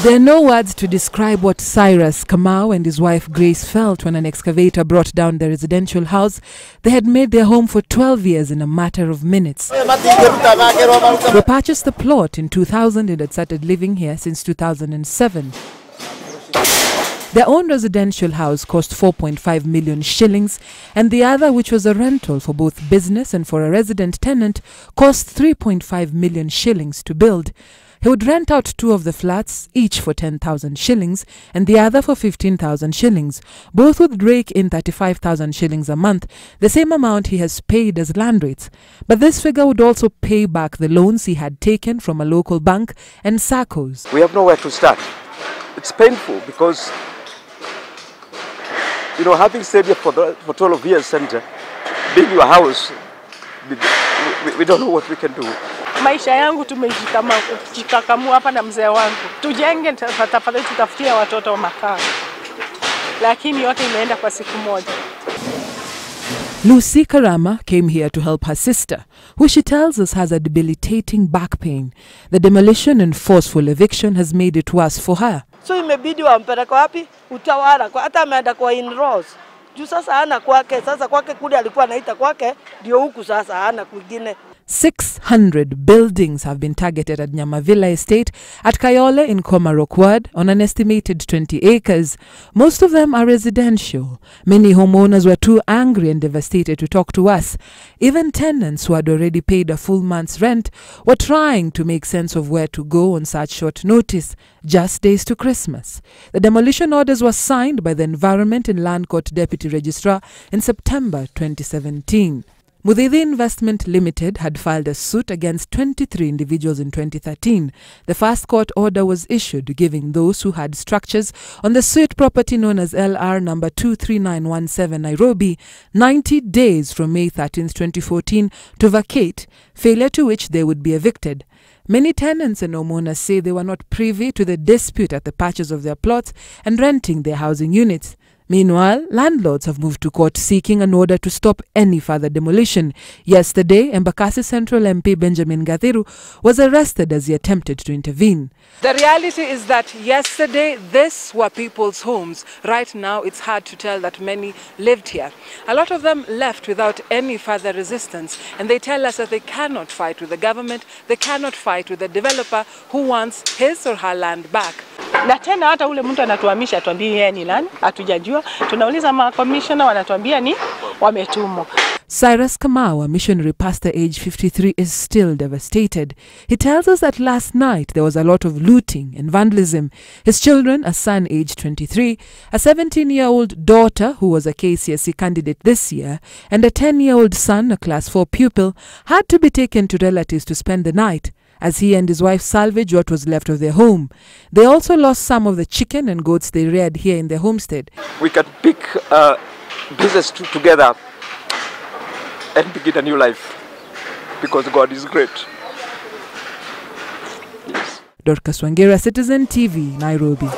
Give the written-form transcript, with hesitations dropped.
There are no words to describe what Cyrus Kamau and his wife Grace felt when an excavator brought down their residential house they had made their home for 12 years in a matter of minutes. They purchased the plot in 2000 and had started living here since 2007. Their own residential house cost 4.5 million shillings, and the other, which was a rental for both business and for a resident tenant, cost 3.5 million shillings to build. He would rent out 2 of the flats, each for 10,000 shillings, and the other for 15,000 shillings. Both would rake in 35,000 shillings a month, the same amount he has paid as land rates. But this figure would also pay back the loans he had taken from a local bank and SACCOs. We have nowhere to start. It's painful because, you know, having stayed here for 12 years and being your house, we don't know what we can do. Maisha yangu tumejikakamua hapa na mzee wangu. Tujenge tafadhali tutafutia watoto makao. Lakini yote imeenda kwa siku moja. Lucy Karama came here to help her sister, who she tells us has a debilitating back pain. The demolition and forceful eviction has made it worse for her. So imebidi wampeleke wapi? Utawala. Hata ameenda kwa in-laws. Juu sasa hana kwake. Sasa kwake kule alikuwa anaita kwake, ndio huku sasa hana kwingine. 600 buildings have been targeted at Nyamavilla estate at Kayole in Komarock ward on an estimated 20 acres. Most of them are residential. Many homeowners were too angry and devastated to talk to us. Even tenants who had already paid a full month's rent were trying to make sense of where to go on such short notice, just days to Christmas. The demolition orders were signed by the Environment and Land Court Deputy Registrar in September 2017. Mudhidi Investment Limited had filed a suit against 23 individuals in 2013. The first court order was issued giving those who had structures on the suite property known as LR number 23917 Nairobi 90 days from May 13, 2014 to vacate, failure to which they would be evicted. Many tenants and homeowners say they were not privy to the dispute at the purchase of their plots and renting their housing units. Meanwhile, landlords have moved to court seeking an order to stop any further demolition. Yesterday, Embakasi Central MP Benjamin Gathiru was arrested as he attempted to intervene. The reality is that yesterday, these were people's homes. Right now, it's hard to tell that many lived here. A lot of them left without any further resistance, and they tell us that they cannot fight with the government, they cannot fight with the developer who wants his or her land back. Na tena hata ule mtu anatuhamisha atuambie yeye ni nani, hatujajua. Tunauliza ma commissioner wanatuambia ni wametumwa. Cyrus Kamau, a missionary pastor aged 53, is still devastated. He tells us that last night there was a lot of looting and vandalism. His children, a son aged 23, a 17-year-old daughter who was a KCSE candidate this year, and a 10-year-old son, a class 4 pupil, had to be taken to relatives to spend the night, as he and his wife salvaged what was left of their home. They also lost some of the chicken and goats they reared here in their homestead. We can pick business together and begin a new life because God is great. Yes. Dorcas Wangera, Citizen TV, Nairobi.